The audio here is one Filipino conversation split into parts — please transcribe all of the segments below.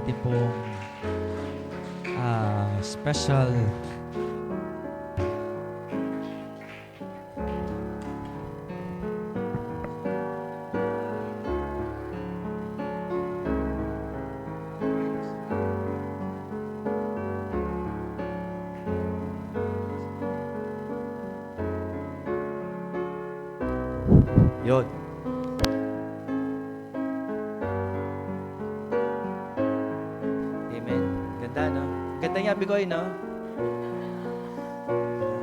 ating pong special yun. Amen. Ganda, no? Ganda niya, Bigoy, no?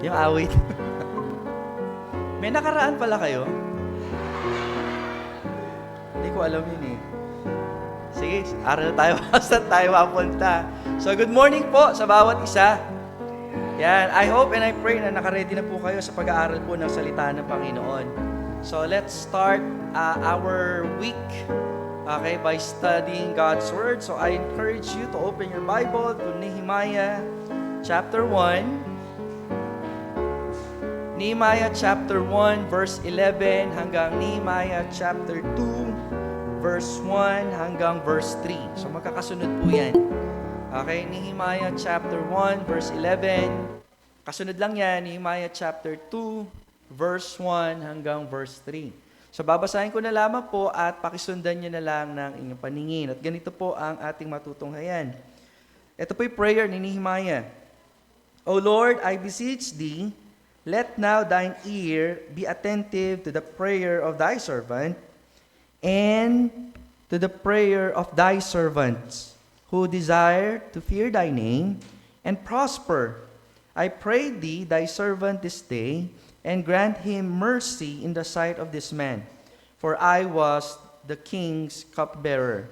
Yung awit. May nakaraan pala kayo? Hindi ko alam yun eh. Sige, aral tayo. Saan tayo mapunta? So, good morning po sa bawat isa. Yan, I hope and I pray na nakaready na po kayo sa pag-aaral po ng salita ng Panginoon. So, let's start our week, okay, by studying God's Word. So, I encourage you to open your Bible to Nehemiah chapter 1. Nehemiah chapter 1, verse 11 hanggang Nehemiah chapter 2, verse 1 hanggang verse 3. So, magkakasunod po yan. Okay, Nehemiah chapter 1, verse 11. Kasunod lang yan, Nehemiah chapter 2, verse 1 hanggang verse 3. So, babasahin ko na lamang po at pakisundan nyo na lang ng inyong paningin. At ganito po ang ating matutunghayan. Ito po yung prayer ni Nehemiah. O Lord, I beseech Thee, let now Thine ear be attentive to the prayer of Thy servant and to the prayer of Thy servants who desire to fear Thy name and prosper. I pray Thee, Thy servant this day, and grant him mercy in the sight of this man, for I was the king's cupbearer.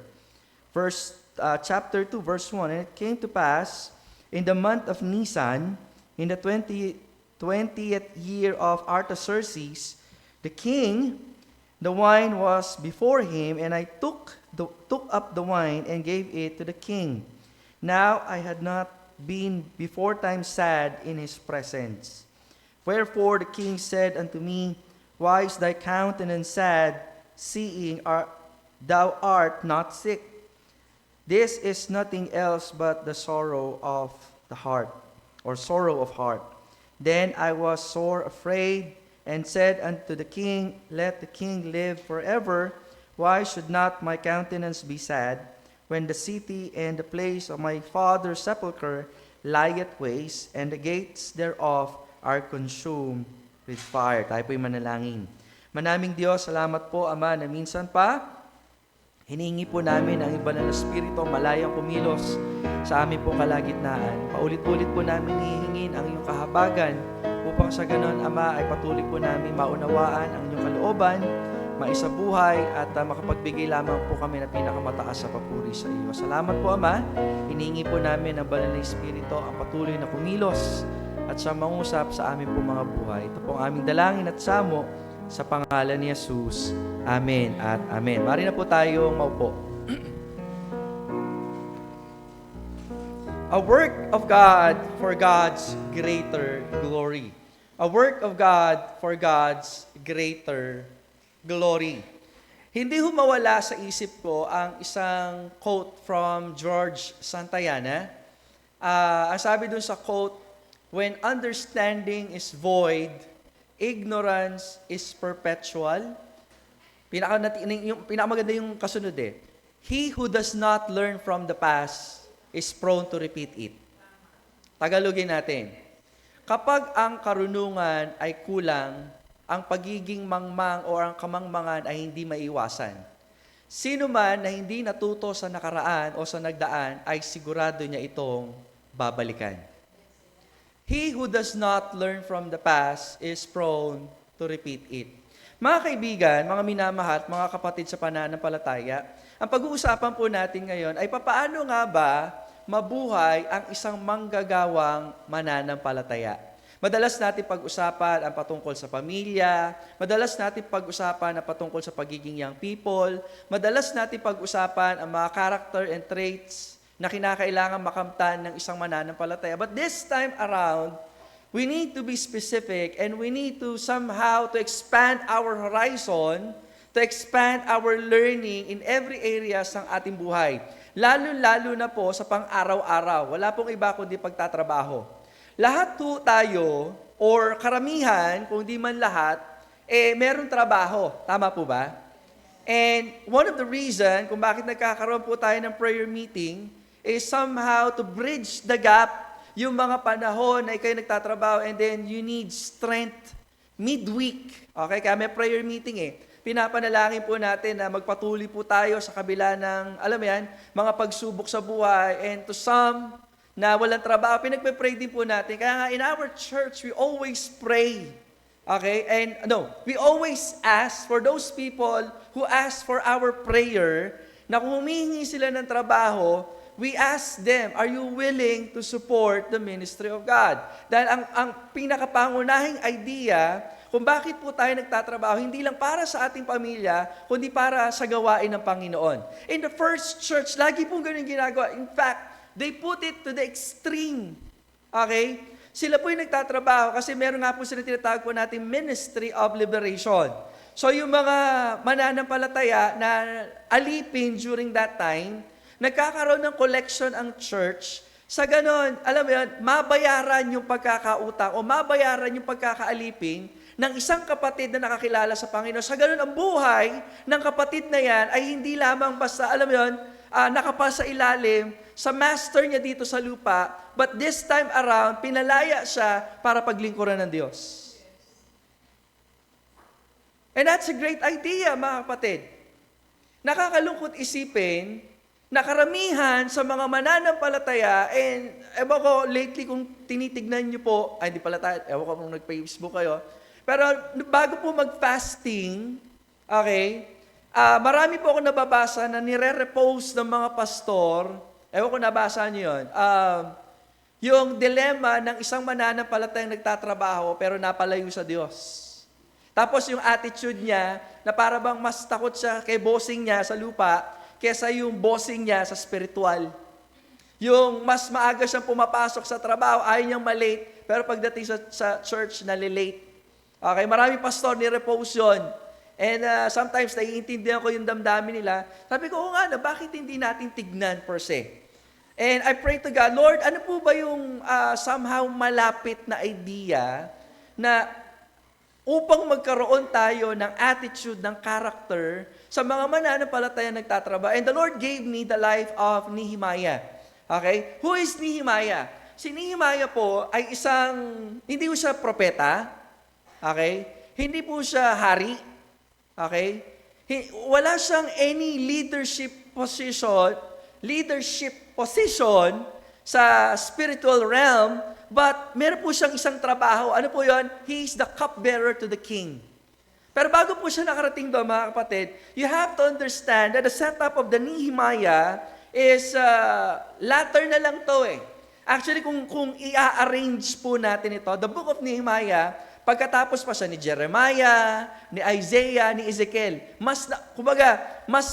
Chapter 2, verse 1, and it came to pass in the month of Nisan, in the 20th year of Artaxerxes, the king, the wine was before him, and I took up the wine and gave it to the king. Now I had not been before time sad in his presence. Wherefore the king said unto me, Why is thy countenance sad, seeing thou art not sick? This is nothing else but the sorrow of the heart, or sorrow of heart. Then I was sore afraid, and said unto the king, Let the king live forever. Why should not my countenance be sad, when the city and the place of my father's sepulchre lieth waste, and the gates thereof are consumed with fire? Tayo po'y manalangin. Manaming Diyos, salamat po, Ama, na minsan pa, hinihingi po namin ang iba na Espiritu, malayang kumilos sa aming pong kalagitnaan. Paulit-ulit po namin hihingin ang iyong kahabagan, upang sa ganon, Ama, ay patuloy po namin maunawaan ang inyong kalooban, maisabuhay, at makapagbigay lamang po kami ng pinakamataas sa papuri sa iyo. Salamat po, Ama. Hinihingi po namin ang banal na Espiritu ang patuloy na kumilos at sa mangusap sa aming pong mga buhay. Ito pong aming dalangin at samo sa pangalan ni Jesus. Amen at amen. Mari na po tayong maupo. A work of God for God's greater glory. A work of God for God's greater glory. Hindi humawala sa isip ko ang isang quote from George Santayana. Ang sabi dun sa quote, when understanding is void, ignorance is perpetual. Pinakamaganda yung kasunod eh. He who does not learn from the past is prone to repeat it. Tagalogin natin. Kapag ang karunungan ay kulang, ang pagiging mangmang o ang kamangmangan ay hindi maiwasan. Sino man na hindi natuto sa nakaraan o sa nagdaan ay sigurado niya itong babalikan. He who does not learn from the past is prone to repeat it. Mga kaibigan, mga minamahal, mga kapatid sa pananampalataya, ang pag-uusapan po natin ngayon ay papaano nga ba mabuhay ang isang manggagawang mananampalataya. Madalas natin pag-usapan ang patungkol sa pamilya, madalas natin pag-usapan ang patungkol sa pagiging young people, madalas natin pag-usapan ang mga character and traits na kinakailangan makamtan ng isang mananampalataya. But this time around, we need to be specific and we need to somehow to expand our horizon, to expand our learning in every areas ng ating buhay. lalo-lalo na po sa pang-araw-araw. Wala pong iba kundi pagtatrabaho. Lahat po tayo, or karamihan, kung di man lahat, merong trabaho. Tama po ba? And one of the reason kung bakit nagkakaroon po tayo ng prayer meeting is somehow to bridge the gap yung mga panahon na kayo nagtatrabaho and then you need strength midweek. Okay? Kaya may prayer meeting Pinapanalangin po natin na magpatuloy po tayo sa kabila ng, alam mo yan, mga pagsubok sa buhay. And to some na walang trabaho, pinagpe-pray din po natin. Kaya nga in our church, we always pray. Okay? And we always ask for those people who ask for our prayer na kung humihingi sila ng trabaho, we ask them, are you willing to support the ministry of God? Dahil ang pinakapangunahing idea kung bakit po tayo nagtatrabaho, hindi lang para sa ating pamilya, kundi para sa gawain ng Panginoon. In the first church, lagi pong ganun ginagawa. In fact, they put it to the extreme. Okay? Sila po yung nagtatrabaho kasi meron nga po sila tinatawag po natin Ministry of Liberation. So yung mga mananampalataya na alipin during that time, nagkakaroon ng collection ang church. Sa ganon, alam mo yun, mabayaran yung pagkakautang o mabayaran yung pagkakaalipin ng isang kapatid na nakakilala sa Panginoon. Sa ganon, ang buhay ng kapatid na yan ay hindi lamang basta, alam mo yun, nakapal sa ilalim, sa master niya dito sa lupa, but this time around, pinalaya siya para paglingkuran ng Diyos. And that's a great idea, mga kapatid. Nakakalungkot isipin na karamihan sa mga mananampalataya, and ewan ko, lately kung tinitignan niyo po, hindi pala tayo, ewan ko kung nag-Facebook kayo, pero bago po mag-fasting, okay, marami po ako nababasa na nire-repose ng mga pastor, ewan ko nabasa niyo yun, yung dilemma ng isang mananampalatayang nagtatrabaho pero napalayo sa Diyos. Tapos yung attitude niya, na para bang mas takot siya kay bossing niya sa lupa, kesa yung bossing niya sa spiritual. Yung mas maaga siyang pumapasok sa trabaho, ayaw niyang malate, pero pagdating sa church, nalilate. Okay, maraming pastor ni-repose yun. And sometimes, naiintindihan ko yung damdamin nila. Sabi ko, nga na, bakit hindi natin tignan per se? And I pray to God, Lord, ano po ba yung somehow malapit na idea na upang magkaroon tayo ng attitude, ng character sa mga mananampalataya nagtatrabaho. And the Lord gave me the life of Nehemiah. Okay? Who is Nehemiah? Si Nehemiah po ay hindi po siya propeta. Okay? Hindi po siya hari. Okay? Wala siyang any leadership position sa spiritual realm, but meron po siyang isang trabaho. Ano po yon? He is the cupbearer to the king. Pero bago po siya nakarating doon, mga kapatid, you have to understand that the setup of the Nehemiah is latter na lang to Actually, kung i-arrange po natin ito, the book of Nehemiah, pagkatapos pa siya ni Jeremiah, ni Isaiah, ni Ezekiel, mas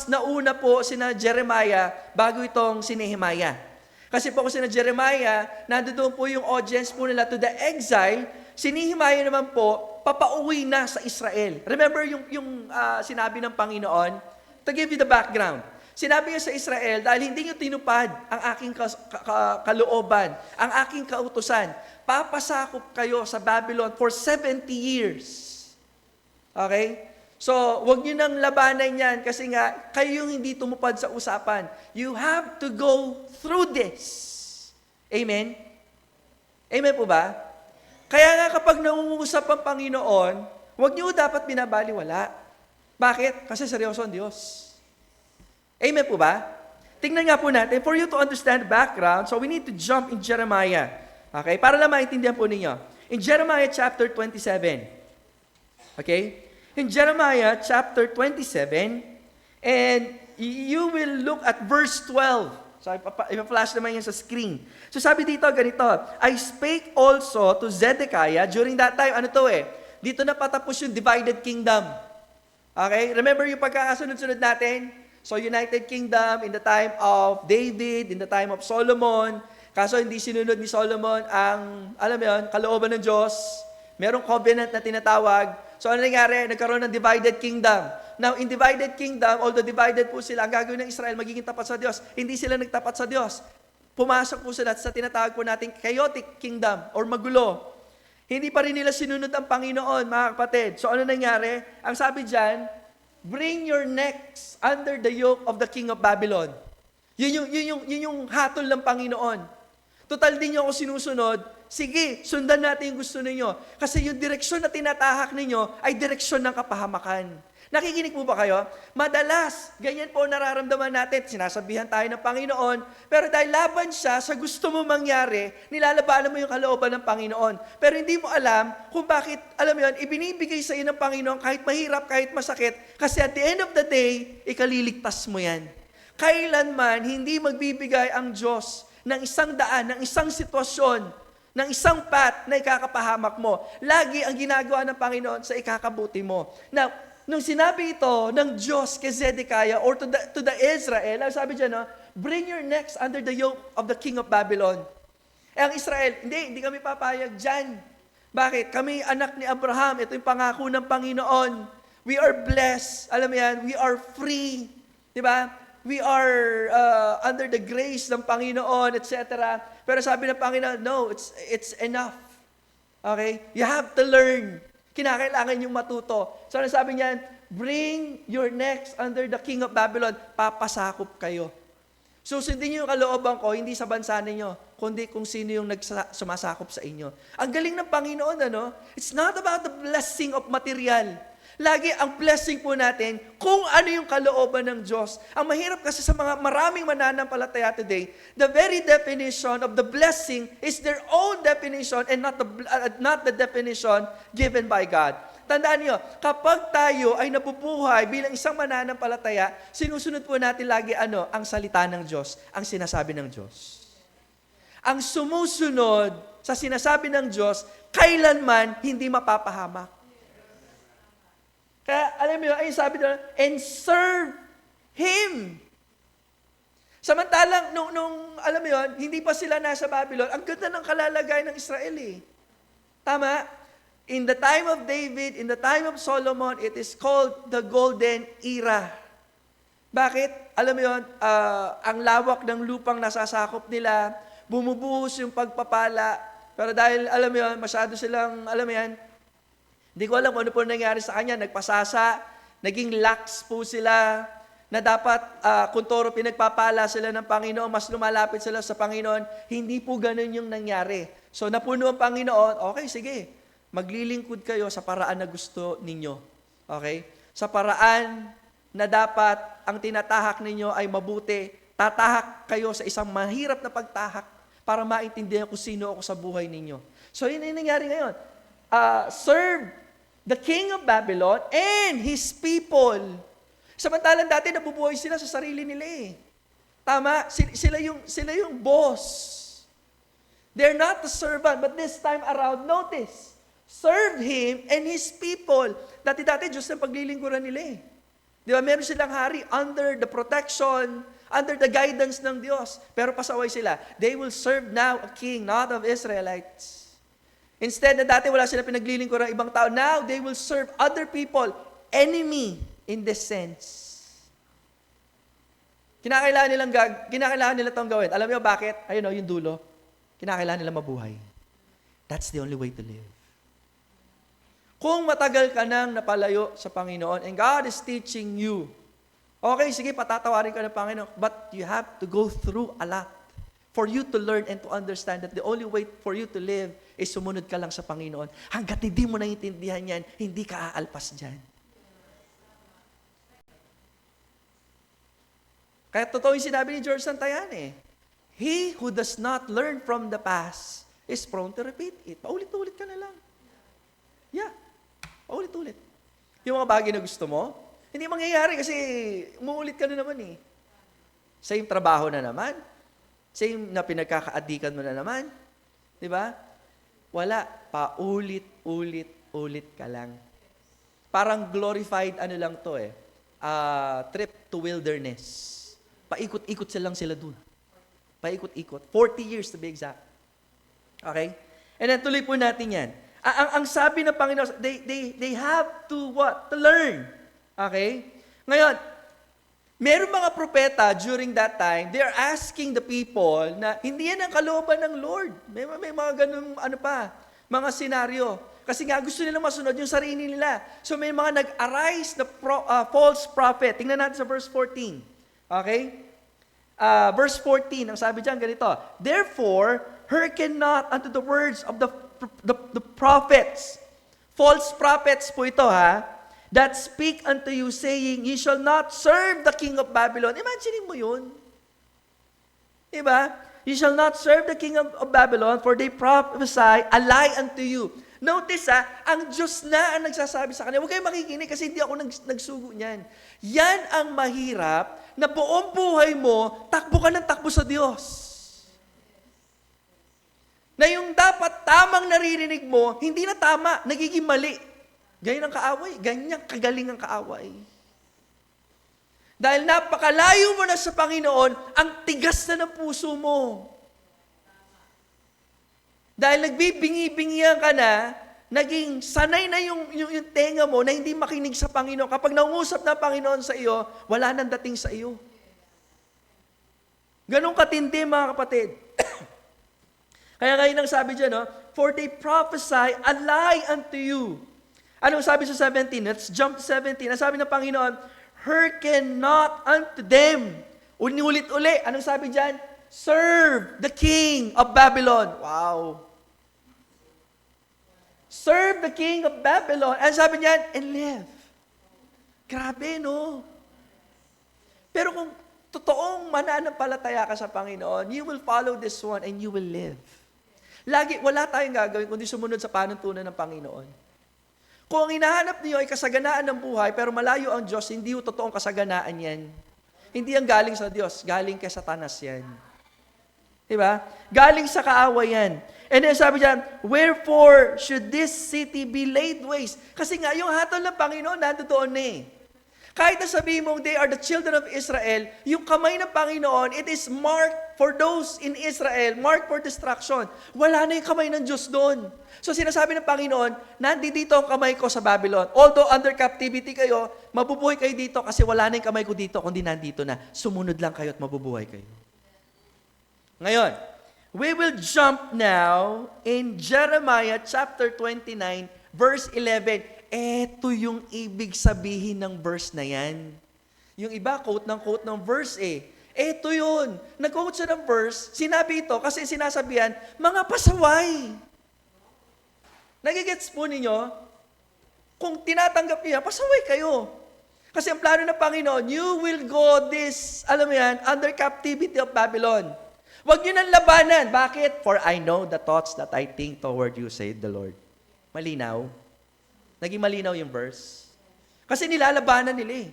nauna po sina Jeremiah bago itong si Nehemiah. Kasi po kung sina Jeremiah, nandoon po yung audience po nila to the exile, si Nehemiah naman po, papauwi na sa Israel. Remember yung sinabi ng Panginoon? To give you the background. Sinabi niya sa Israel, dahil hindi niyo tinupad ang aking kalooban, ang aking kautusan, papasakop kayo sa Babylon for 70 years. Okay? So, wag niyo nang labanan yan kasi nga, kayo yung hindi tumupad sa usapan. You have to go through this. Amen? Amen po ba? Kaya nga kapag nangungusap ang Panginoon, wag niyo dapat binabaliwala. Bakit? Kasi seryoso ang Diyos. Amen po ba? Tingnan nga po natin, for you to understand the background, so we need to jump in Jeremiah. Okay? Para lang maintindihan po ninyo. In Jeremiah chapter 27. Okay? In Jeremiah chapter 27, and you will look at verse 12. So, ipa-flash naman yan sa screen. So, sabi dito, ganito, I spake also to Zedekiah during that time. Ano to Dito na patapos yung divided kingdom. Okay? Remember yung pagkakasunod-sunod natin? So, United Kingdom in the time of David, in the time of Solomon. Kaso hindi sinunod ni Solomon ang, alam mo yun, kalooban ng Diyos. Merong covenant na tinatawag. So, ano nangyari? Nagkaroon ng divided kingdom. Now, in divided kingdom, although divided po sila, ang gagawin ng Israel, magiging tapat sa Diyos. Hindi sila nagtapat sa Diyos. Pumasok po sila sa tinatawag po nating chaotic kingdom or magulo. Hindi pa rin nila sinunod ang Panginoon, mga kapatid. So ano nangyari? Ang sabi dyan, bring your necks under the yoke of the king of Babylon. Yun yung hatol ng Panginoon. Total din nyo ako sinusunod, sige, sundan natin yung gusto ninyo. Kasi yung direksyon na tinatahak ninyo ay direksyon ng kapahamakan. Nakikinig po ba kayo? Madalas, ganyan po nararamdaman natin. Sinasabihan tayo ng Panginoon, pero dahil laban siya sa gusto mo mangyari, nilalabanan mo yung kalooban ng Panginoon. Pero hindi mo alam kung bakit, alam mo yun, ibinibigay sa iyo ng Panginoon kahit mahirap, kahit masakit. Kasi at the end of the day, ikaliligtas mo yan. Kailanman, hindi magbibigay ang Diyos ng isang daan, ng isang sitwasyon, ng isang path na ikakapahamak mo. Lagi ang ginagawa ng Panginoon sa ikakabuti mo. Now, nung sinabi ito ng Diyos kay Zedekiah or to the Israel, sabi dyan, no, bring your necks under the yoke of the king of Babylon. Eh ang Israel, hindi kami papayag dyan. Bakit? Kami anak ni Abraham, ito yung pangako ng Panginoon. We are blessed, alam mo yan, we are free. Diba? We are under the grace ng Panginoon, etc. Pero sabi ng Panginoon, no, it's enough. Okay? You have to learn. Kinakailangan yung matuto. So, ano sabi niyan? Bring your necks under the king of Babylon. Papasakop kayo. Susundin niyo yung kalooban ko, hindi sa bansa ninyo, kundi kung sino yung sumasakop sa inyo. Ang galing ng Panginoon, ano? It's not about the blessing of material. Lagi ang blessing po natin kung ano yung kalooban ng Diyos. Ang mahirap kasi sa mga maraming mananampalataya today, the very definition of the blessing is their own definition and not the definition given by God. Tandaan niyo, kapag tayo ay nabubuhay bilang isang mananampalataya, sinusunod po natin lagi ang salita ng Diyos, ang sinasabi ng Diyos. Ang sumusunod sa sinasabi ng Diyos, kailanman hindi mapapahamak. Kaya, alam mo yun, ay sabi doon, and serve Him. Samantalang, alam mo yun, hindi pa sila nasa Babylon, ang ganda ng kalalagay ng Israel eh. Tama? In the time of David, in the time of Solomon, it is called the Golden Era. Bakit? Alam mo yun, ang lawak ng lupang nasasakop nila, bumubuhos yung pagpapala, pero dahil, alam mo yun, masyado silang, alam mo yan, hindi ko alam ano po nangyari sa kanya. Nagpasasa, naging lax po sila, na dapat kung toro pinagpapala sila ng Panginoon, mas lumalapit sila sa Panginoon. Hindi po ganun yung nangyari. So napuno ang Panginoon, okay, sige, maglilingkod kayo sa paraan na gusto ninyo. Okay? Sa paraan na dapat ang tinatahak ninyo ay mabuti, tatahak kayo sa isang mahirap na pagtahak para maintindihan kung sino ako sa buhay ninyo. So yun yung nangyari ngayon. Serve the king of Babylon and his people. Samantalang dati nabubuhay sila sa sarili nila eh. Tama? Sila yung boss. They're not the servant, but this time around, notice, serve him and his people. Dati-dati, Diyos ang paglilingkuran nila eh. Di ba? Meron silang hari under the protection, under the guidance ng Diyos. Pero pasaway sila. They will serve now a king, not of Israelites. Instead na dati wala sila pinaglilingkuran ng ibang tao, now they will serve other people, enemy in this sense. Kinakailangan nila itong gawin. Alam niyo bakit? Ayun yung dulo. Kinakailangan nila mabuhay. That's the only way to live. Kung matagal ka nang napalayo sa Panginoon and God is teaching you, okay, sige, patatawarin ka ng Panginoon, but you have to go through a lot for you to learn and to understand that the only way for you to live is sumunod ka lang sa Panginoon. Hanggat hindi mo naiintindihan yan, hindi ka aalpas dyan. Kaya totoo yung sinabi ni George Santayan eh. He who does not learn from the past is prone to repeat it. Paulit-ulit ka na lang. Yeah. Paulit-ulit. Yung mga bagay na gusto mo, hindi mangyayari kasi umuulit ka na naman eh. Same trabaho na naman. Same na pinagkakaadikan mo na naman. Di ba? Wala. Paulit-ulit ka lang. Parang glorified lang to eh. Trip to wilderness. Paikot-ikot sila dun. Paikot-ikot. 40 years to be exact. Okay? And then tuloy po natin yan. Ang sabi ng Panginoon, they have to what? To learn. Okay? Ngayon, meron mga propeta during that time, they are asking the people na hindi yan ang kalooban ng Lord. May mga ganun, mga senaryo. Kasi nga gusto nilang masunod yung sarili nila. So may mga nag-arise na false prophet. Tingnan natin sa verse 14. Okay? Verse 14, ang sabi diyan ganito, therefore, hearken not unto the words of the prophets. False prophets po ito that speak unto you saying, ye shall not serve the king of Babylon. Imagine mo yun. Diba? You shall not serve the king of Babylon, for they prophesy a lie unto you. Notice ang Diyos na ang nagsasabi sa kanila. Huwag kayong makikinig kasi hindi ako nagsugo niyan. Yan ang mahirap na buong buhay mo, takbo ka ng takbo sa Diyos. Na yung dapat tamang naririnig mo, hindi na tama, nagiging mali. Ganyan ang kaaway, ganyan kagaling ang kaaway. Dahil napakalayo mo na sa Panginoon, ang tigas na ng puso mo. Dahil nagbibingi-bingihan ka na, naging sanay na yung tenga mo na hindi makinig sa Panginoon. Kapag naungusap na Panginoon sa iyo, wala nang dating sa iyo. Ganun katindi mga kapatid. Kaya ngayon ang sabi dyan, for they prophesy a lie unto you. Anong sabi sa 17? Let's jump to 17. Ang sabi ng Panginoon, hearken not unto them. Ulit-uli. Anong sabi dyan? Serve the king of Babylon. Wow. Serve the king of Babylon. And sabi niyan, and live. Grabe, no? Pero kung totoong mananampalataya ka sa Panginoon, you will follow this one and you will live. Wala tayong gagawin kundi sumunod sa panuntunan ng Panginoon. Kung ang hinahanap niyo ay kasaganaan ng buhay, pero malayo ang Diyos, hindi yung totoong kasaganaan yan. Hindi ang galing sa Diyos, galing kay Satanas yan. Diba? Galing sa kaaway yan. And then sabi diyan, wherefore should this city be laid waste? Kasi nga, yung hatol ng Panginoon, nandoon na eh. Kahit na sabihin mong they are the children of Israel, yung kamay ng Panginoon, it is marked for those in Israel, marked for destruction. Wala na yung kamay ng Diyos doon. So sinasabi ng Panginoon, nandito ang kamay ko sa Babylon. Although under captivity kayo, mabubuhay kayo dito kasi wala na yung kamay ko dito, kundi nandito na. Sumunod lang kayo at mabubuhay kayo. Ngayon, we will jump now in Jeremiah chapter 29, verse 11. Eto yung ibig sabihin ng verse na yan. Yung iba, quote ng verse eh. Eto yun. Nag-quote siya ng verse, sinabi ito kasi sinasabihan, mga pasaway. Nagigets po ninyo? Kung tinatanggap niya, pasaway kayo. Kasi ang plano ng Panginoon, you will go this, alam mo yan, under captivity of Babylon. Huwag nyo nang labanan. Bakit? For I know the thoughts that I think toward you, said the Lord. Malinaw. Naging malinaw yung verse. Kasi nilalabanan nila eh.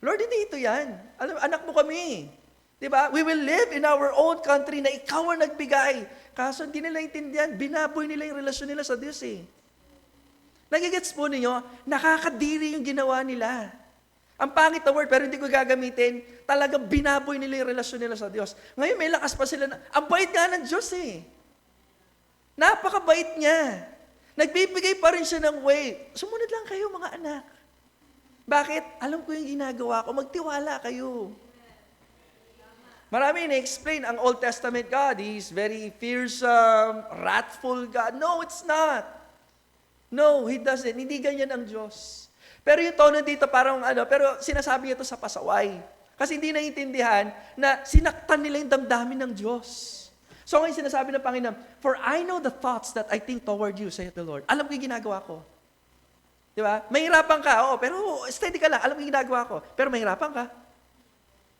Lord, hindi ito yan. Anak mo kami. Diba? We will live in our own country na ikaw ang nagbigay. Kaso hindi nila intindihan. Binaboy nila yung relasyon nila sa Diyos eh. Nagigets po ninyo, nakakadiri yung ginawa nila. Ang pangit na word, pero hindi ko gagamitin. Talagang binaboy nila yung relasyon nila sa Diyos. Ngayon may lakas pa sila na, ang bait nga ng Diyos eh. Napakabait niya. Nagbibigay pa rin siya ng way. Sumunod lang kayo mga anak. Bakit? Alam ko yung ginagawa ko. Magtiwala kayo. Marami na-explain ang Old Testament God. He's very fearsome, wrathful God. No, it's not. No, He doesn't. Hindi ganyan ang Diyos. Pero yung tono dito parang pero sinasabi ito sa pasaway. Kasi hindi naiintindihan na sinaktan nila yung damdamin ng Diyos. So ngayon sinasabi ng Panginoon, for I know the thoughts that I think toward you, saith the Lord. Alam ko yung ginagawa ko. Di ba? Mahirapan ka, pero steady ka lang. Alam ko yung ginagawa ko. Pero mahirapan ka.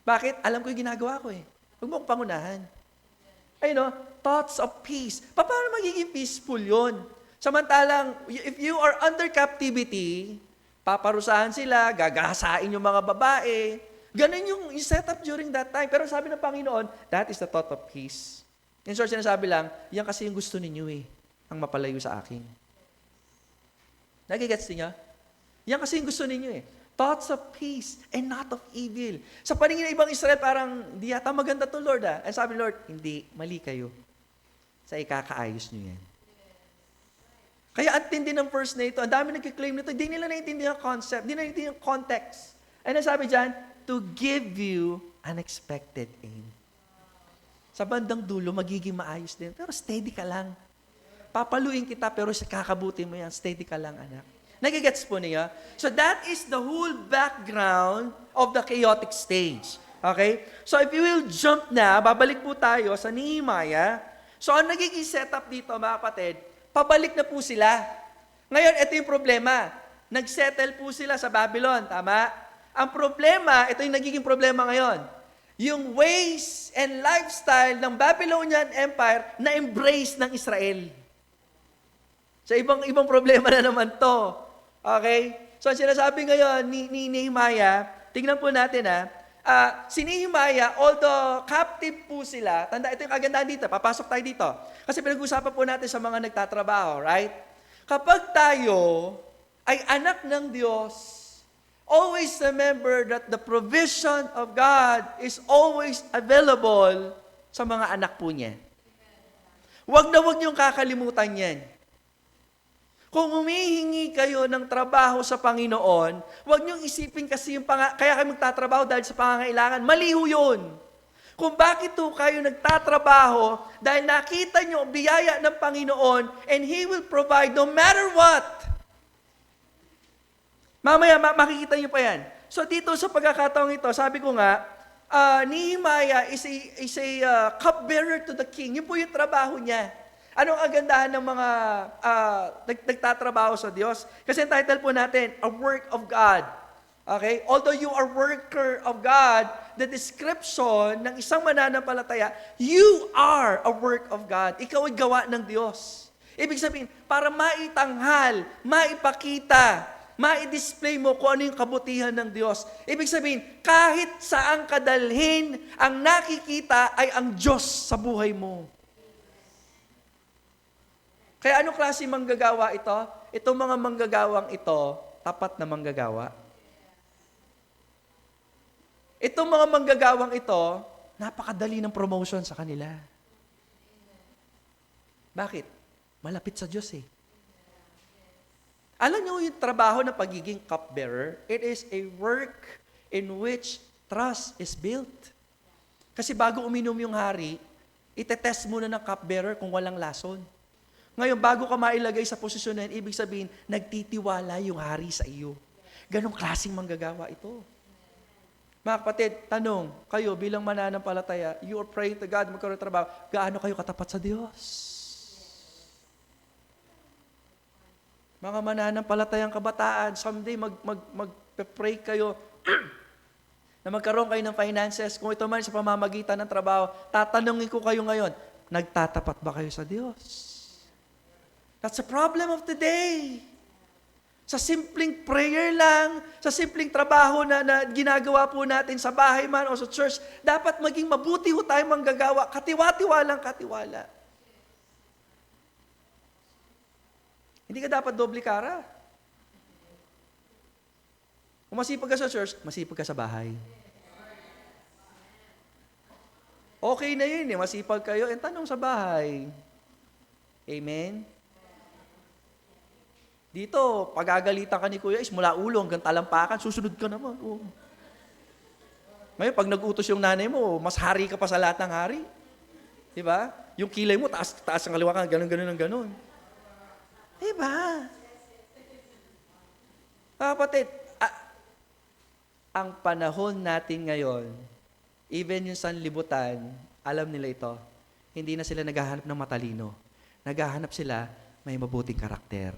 Bakit? Alam ko yung ginagawa ko eh. Huwag mo akong pangunahan. Thoughts of peace. Paano magiging peaceful yun? Samantalang, if you are under captivity, paparusahan sila, gagasain yung mga babae. Ganun yung setup during that time. Pero sabi ng Panginoon, that is the thought of peace. In short, sinasabi lang, yan kasi yung gusto ninyo eh, ang mapalayo sa akin. Nagigets niyo? Yan kasi yung gusto ninyo eh. Thoughts of peace and not of evil. Sa paningin ng ibang Israel, parang, di yata maganda to Lord ah. And sabi Lord, hindi, mali kayo. Sa ikakaayos nyo yan. Kaya ang tindi ng verse na ito, ang dami nagkiklaim nito, hindi nila naintindihan ang concept, hindi nila naintindihan ang context. Ano sabi dyan? To give you unexpected aim. Sa bandang dulo, magiging maayos din. Pero steady ka lang. Papaluin kita, pero kakabuti mo yan. Steady ka lang, anak. Nagigets po niya? So that is the whole background of the chaotic stage. Okay? So if you will jump na, babalik po tayo sa Nehemiah. So ang nagiging setup dito, mga kapatid, pabalik na po sila. Ngayon, ito yung problema. Nagsettle po sila sa Babylon, tama? Ang problema, ito yung nagiging problema ngayon. Yung ways and lifestyle ng Babylonian Empire na embrace ng Israel. So ibang problema na naman to. Okay? So ang sinasabi ngayon ni Nehemiah, tingnan po natin si Nehemiah, although captive po sila, tanda, ito yung kagandahan dito, papasok tayo dito. Kasi pinag-usapan po natin sa mga nagtatrabaho, right? Kapag tayo ay anak ng Diyos, always remember that the provision of God is always available sa mga anak po niya. Huwag na huwag niyong kakalimutan yan. Kung humihingi kayo ng trabaho sa Panginoon, huwag niyong isipin kasi kaya kayo magtatrabaho dahil sa pangangailangan. Mali ho yun. Kung bakit ho kayo nagtatrabaho dahil nakita niyo ang biyaya ng Panginoon and He will provide no matter what. Mamaya, makikita niyo pa yan. So dito sa pagkakataong ito, sabi ko nga, Nehemiah is a cupbearer to the king. Yun po yung trabaho niya. Anong agandahan ng mga nagtatrabaho sa Diyos? Kasi ang title po natin, A Work of God. Okay? Although you are worker of God, the description ng isang mananampalataya, you are a work of God. Ikaw ay gawa ng Diyos. Ibig sabihin, para maitanghal, maipakita, mai-display mo kung ano yung kabutihan ng Diyos. Ibig sabihin, kahit saan kadalhin, ang nakikita ay ang Diyos sa buhay mo. Kaya anong klase manggagawa ito? Itong mga manggagawang ito, tapat na manggagawa. Itong mga manggagawang ito, napakadali ng promotion sa kanila. Bakit? Malapit sa Diyos eh. Alam niyo yung trabaho ng pagiging cupbearer, it is a work in which trust is built. Kasi bago uminom yung hari, itetest muna ng cupbearer kung walang lason. Ngayon, bago ka mailagay sa posisyon na yun, ibig sabihin, nagtitiwala yung hari sa iyo. Ganong klaseng manggagawa ito. Mga kapatid, tanong, kayo bilang mananampalataya, you are praying to God, magkaroon ng trabaho, gaano kayo katapat sa Diyos? Mga mananampalatayang kabataan, someday mag-pray kayo na magkaroon kayo ng finances. Kung ito man sa pamamagitan ng trabaho, tatanungin ko kayo ngayon, nagtatapat ba kayo sa Diyos? That's the problem of today. Sa simpleng prayer lang, sa simpleng trabaho na ginagawa po natin sa bahay man o sa church, dapat maging mabuti ho tayo manggagawa, katiwa-tiwalang katiwala. Hindi ka dapat doble kara. Kung masipag ka sa church, masipag ka sa bahay. Okay na yun eh, masipag kayo, tanong sa bahay. Amen? Dito, pagagalitan ka ni Kuya is mula ulo hanggang talampakan, susunod ka naman. Oh. Ngayon, pag nag-utos yung nanay mo, mas hari ka pa sa lahat ng hari. Diba? Yung kilay mo, taas ang kaliwa ka, ganun. Diba? Kapatid, ang panahon natin ngayon, even yung sanlibutan, alam nila ito, hindi na sila naghahanap ng matalino. Naghahanap sila may mabuting karakter.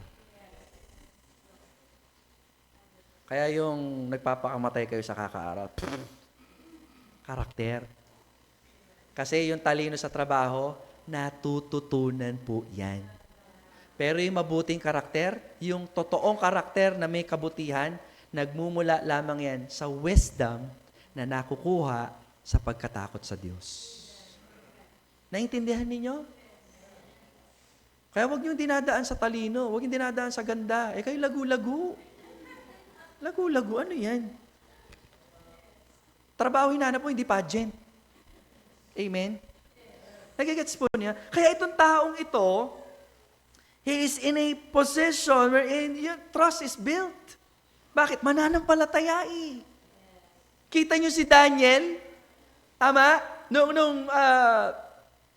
Kaya yung nagpapakamatay kayo sa kakaaral, karakter. Kasi yung talino sa trabaho, natututunan po yan. Pero yung mabuting karakter, yung totoong karakter na may kabutihan, nagmumula lamang yan sa wisdom na nakukuha sa pagkatakot sa Diyos. Naintindihan ninyo? Kaya huwag niyong dinadaan sa talino, huwag niyong dinadaan sa ganda. Kayo lagu-lagu. Lagu-lagu, ano yan? Trabaho hinanap mo, hindi pageant. Amen? Nagigets po niya? Kaya itong taong ito, He is in a position wherein yung trust is built. Bakit? Mananampalataya eh. Kita nyo si Daniel, tama? Nung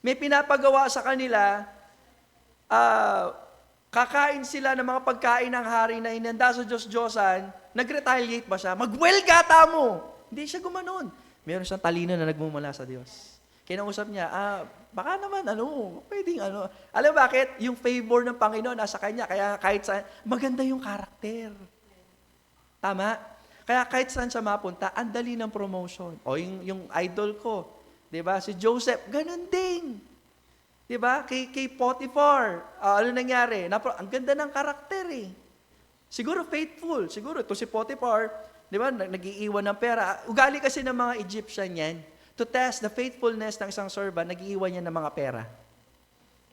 may pinapagawa sa kanila, kakain sila ng mga pagkain ng hari na inanda sa Diyos-Diyosan, nag-retaliate ba siya? Magwelgata mo! Hindi siya gumanon. Meron siyang talino na nagmumula sa Diyos. Kinausap niya, baka naman, pwedeng. Alam mo bakit? Yung favor ng Panginoon nasa kanya, kaya kahit saan, maganda yung karakter. Tama? Kaya kahit saan siya mapunta, ang dali ng promotion. O yung idol ko, di ba? Si Joseph, ganun din. Di ba? Kay Potiphar, ano nangyari? Ang ganda ng karakter eh. Siguro faithful. Siguro ito si Potiphar, di ba? Nag-iiwan ng pera. Ugali kasi ng mga Egyptian yan. To test the faithfulness ng isang servant, nag-iiwan niya ng mga pera.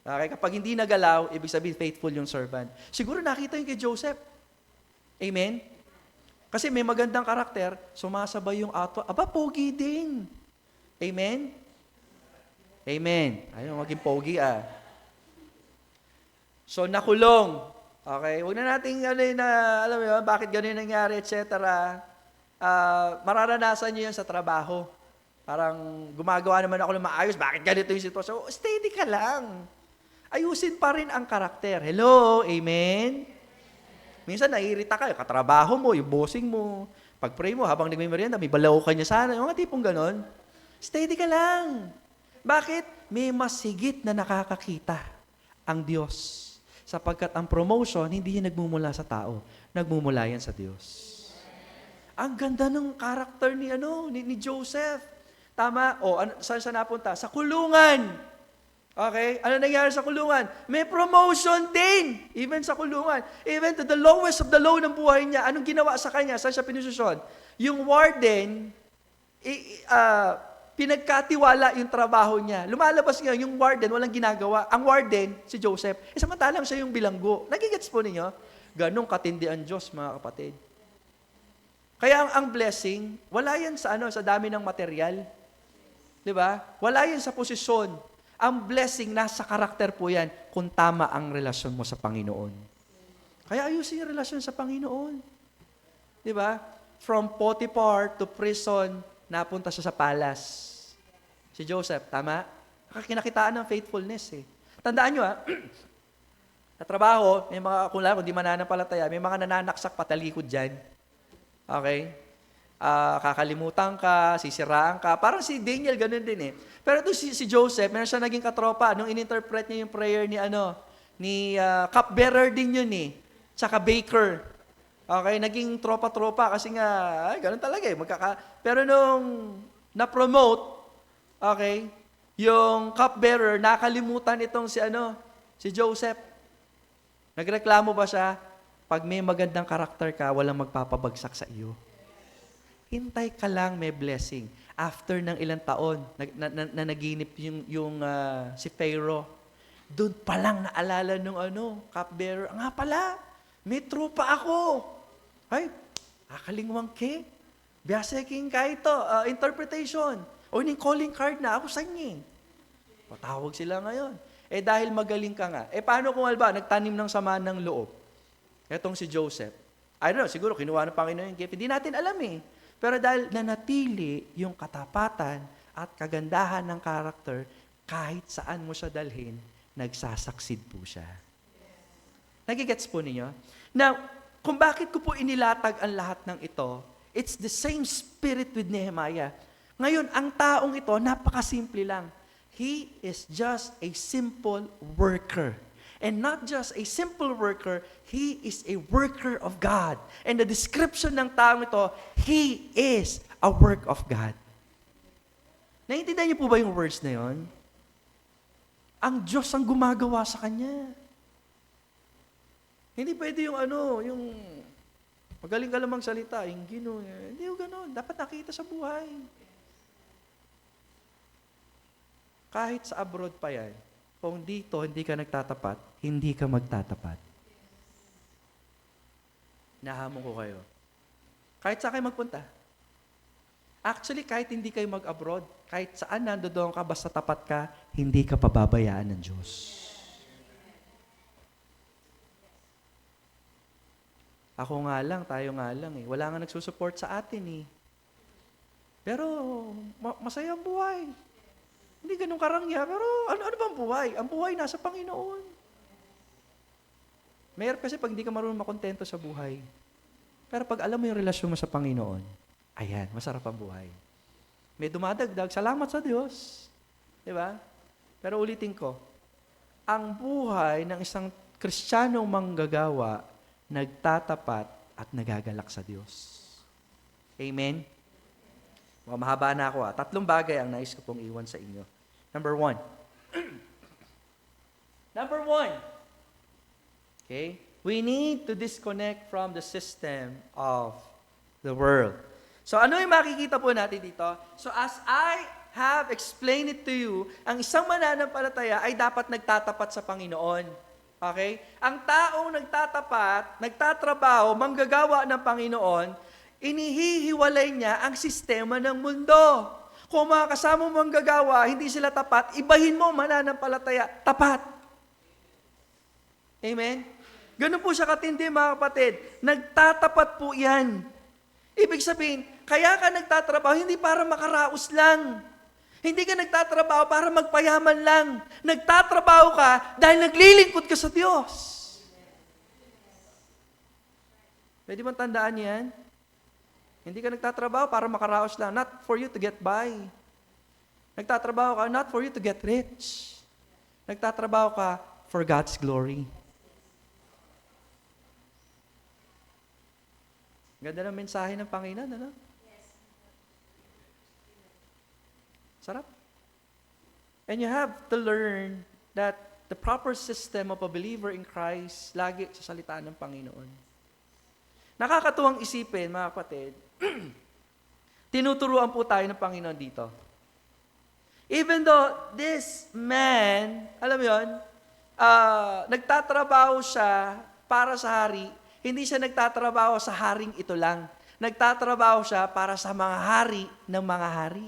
Okay? Kapag hindi nagalaw, ibig sabihin faithful yung servant. Siguro nakita yung kay Joseph. Amen? Kasi may magandang karakter, sumasabay yung ato. Aba, pogi din. Amen? Amen. Ayaw maging pogi So, nakulong. Okay? Huwag na natin, alam mo yun, bakit ganun nangyari, etc. Mararanasan nyo yan sa trabaho. Parang gumagawa naman ako ng maayos, bakit ganito yung sitwasyon? Steady ka lang. Ayusin pa rin ang karakter. Hello? Amen? Minsan naiirita ka, katrabaho mo, yung bossing mo. Pag-pray mo, habang nagmimerienda, may balaw ka niya sana. Yung mga tipong ganon. Steady ka lang. Bakit? May mas higit na nakakakita ang Diyos. Sapagkat ang promotion, hindi yan nagmumula sa tao. Nagmumula yan sa Diyos. Ang ganda ng karakter ni Joseph. Tama? Saan siya napunta? Sa kulungan. Okay? Ano nangyari sa kulungan? May promotion din. Even sa kulungan. Even to the lowest of the low ng buhay niya. Anong ginawa sa kanya? Saan siya pinususyon? Yung warden, pinagkatiwala yung trabaho niya. Lumalabas nga, yung warden, walang ginagawa. Ang warden, si Joseph, samantalang siya yung bilanggo. Nagigets po ninyo? Ganong katindi ang Diyos, mga kapatid. Kaya ang blessing, wala yan sa dami ng material. 'Di ba? Wala yan sa posisyon. Ang blessing nasa karakter po yan kung tama ang relasyon mo sa Panginoon. Kaya ayusin yung relasyon sa Panginoon. 'Di ba? From Potiphar to prison, napunta siya sa palace. Si Joseph, tama? Kinakitaan ng faithfulness eh. Tandaan nyo sa trabaho, may mga, kung di mananampalataya, may mga nananaksak patalikod dyan. Okay? Kakalimutan ka, sisiraan ka. Parang si Daniel, ganun din eh. Pero ito si Joseph, meron siya naging katropa. Nung in-interpret niya yung prayer ni cupbearer din yun eh. Tsaka baker. Okay, naging tropa-tropa kasi nga, ganun talaga eh. Pero nung na-promote, okay, yung cupbearer, nakalimutan itong si Joseph. Nagreklamo ba siya? Pag may magandang karakter ka, walang magpapabagsak sa iyo. Hintay ka lang, may blessing. After ng ilang taon, na naginip yung si Pharaoh, doon pa lang naalala nung cupbearer, nga pala, may trupa ako. Ay, akalingwang ke. Biyase king ka ito. Interpretation. O yung calling card na, ako sanye. Patawag sila ngayon. Dahil magaling ka nga. Paano kung nagtanim ng sama ng loob? Etong si Joseph. I don't know, siguro kinuha ng Panginoon yung gift. Hindi natin alam eh. Pero dahil nanatili yung katapatan at kagandahan ng karakter, kahit saan mo siya dalhin, nagsasaksid po siya. Nagigets po ninyo? Now, kung bakit ko po inilatag ang lahat ng ito, it's the same spirit with Nehemiah. Ngayon, ang taong ito, napakasimple lang. He is just a simple worker. And not just a simple worker, he is a worker of God. And the description ng taong ito, he is a work of God. Naiintindihan niyo po ba yung words na yon? Ang Diyos ang gumagawa sa kanya. Hindi pwede yung magaling ka lamang salita, yung gino, hindi yung gano'n. Dapat nakita sa buhay. Kahit sa abroad pa yan, kung dito hindi ka nagtatapat, hindi ka magtatapat. Nahamon ko kayo. Kahit saan kayo magpunta. Actually, kahit hindi kayo mag-abroad, kahit saan nandoon ka, basta tapat ka, hindi ka pababayaan ng Diyos. Ako nga lang, tayo nga lang eh. Wala nga nagsusupport sa atin eh. Pero masaya ang buhay. Hindi ganun karangya, pero ano bang buhay? Ang buhay nasa Panginoon. Mayroon kasi pag hindi ka marunong makontento sa buhay. Pero pag alam mo yung relasyon mo sa Panginoon, ayan, masarap ang buhay. May dumadagdag, salamat sa Diyos. Di ba? Pero ulitin ko, ang buhay ng isang Kristiyanong manggagawa, nagtatapat at nagagalak sa Diyos. Amen? Mahaba na ako. 3 bagay ang nais ko pong iwan sa inyo. Number 1. Number 1. Okay? We need to disconnect from the system of the world. So ano yung makikita po natin dito? So as I have explained it to you, ang isang mananampalataya ay dapat nagtatapat sa Panginoon. Okay? Ang taong nagtatapat, nagtatrabaho, manggagawa ng Panginoon, inihihiwalay niya ang sistema ng mundo. Kung mga kasama mo manggagawa, hindi sila tapat, ibahin mo mananampalataya, tapat. Amen? Ganun po siya katindi, mga kapatid. Nagtatapat po yan. Ibig sabihin, kaya ka nagtatrabaho, hindi para makaraos lang. Hindi ka nagtatrabaho para magpayaman lang. Nagtatrabaho ka dahil naglilingkod ka sa Diyos. Pwede bang tandaan yan? Hindi ka nagtatrabaho para makaraos lang. Not for you to get by. Nagtatrabaho ka not for you to get rich. Nagtatrabaho ka for God's glory. Ganda ng mensahe ng Panginoon, ano? Sarap. And you have to learn that the proper system of a believer in Christ, lagi sa salita ng Panginoon. Nakakatuwang isipin, mga kapatid, tinuturuan po tayo ng Panginoon dito. Even though this man, alam mo yun, nagtatrabaho siya para sa hari, hindi siya nagtatrabaho sa haring ito lang. Nagtatrabaho siya para sa mga hari ng mga hari.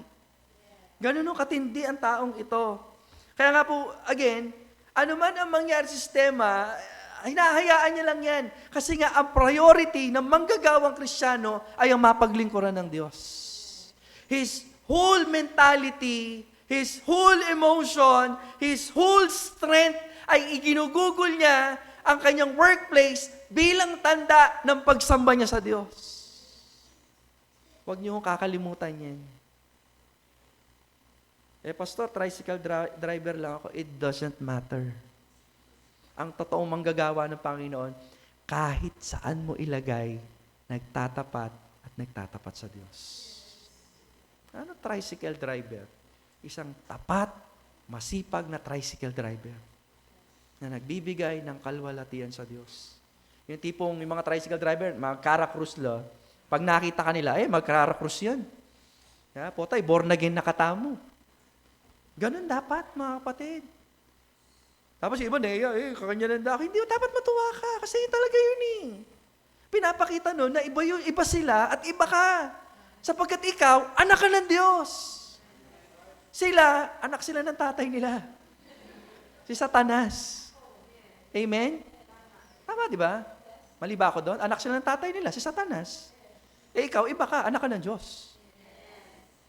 Ganun nung katindi ang taong ito. Kaya nga po, again, ano man ang mangyari sa sistema, hinahayaan niya lang yan. Kasi nga, ang priority ng manggagawang Kristiyano ay ang mapaglingkuran ng Diyos. His whole mentality, his whole emotion, his whole strength ay iginugugol niya ang kanyang workplace bilang tanda ng pagsamba niya sa Diyos. Huwag niyo kakalimutan yan. Pastor, tricycle driver lang ako. It doesn't matter. Ang totoong manggagawa ng Panginoon, kahit saan mo ilagay, nagtatapat at nagtatapat sa Diyos. Ano tricycle driver? Isang tapat, masipag na tricycle driver na nagbibigay ng kalwalatian sa Diyos. Yung tipong, yung mga tricycle driver, mag-Cara-Cruz lang. Pag nakita ka nila, mag-Cara-Cruz yan. Potay, born again na katamo. Ganun dapat, mga kapatid. Tapos iba, kakanya lang dako. Hindi, dapat matuwa ka. Kasi yun talaga yun eh. Pinapakita nun na iba sila at iba ka. Sapagkat ikaw, anak ka ng Diyos. Sila, anak sila ng tatay nila. Si Satanas. Amen? Tama, di ba? Mali ba ako doon? Anak sila ng tatay nila, si Satanas. Ikaw, iba ka, anak ka ng Diyos.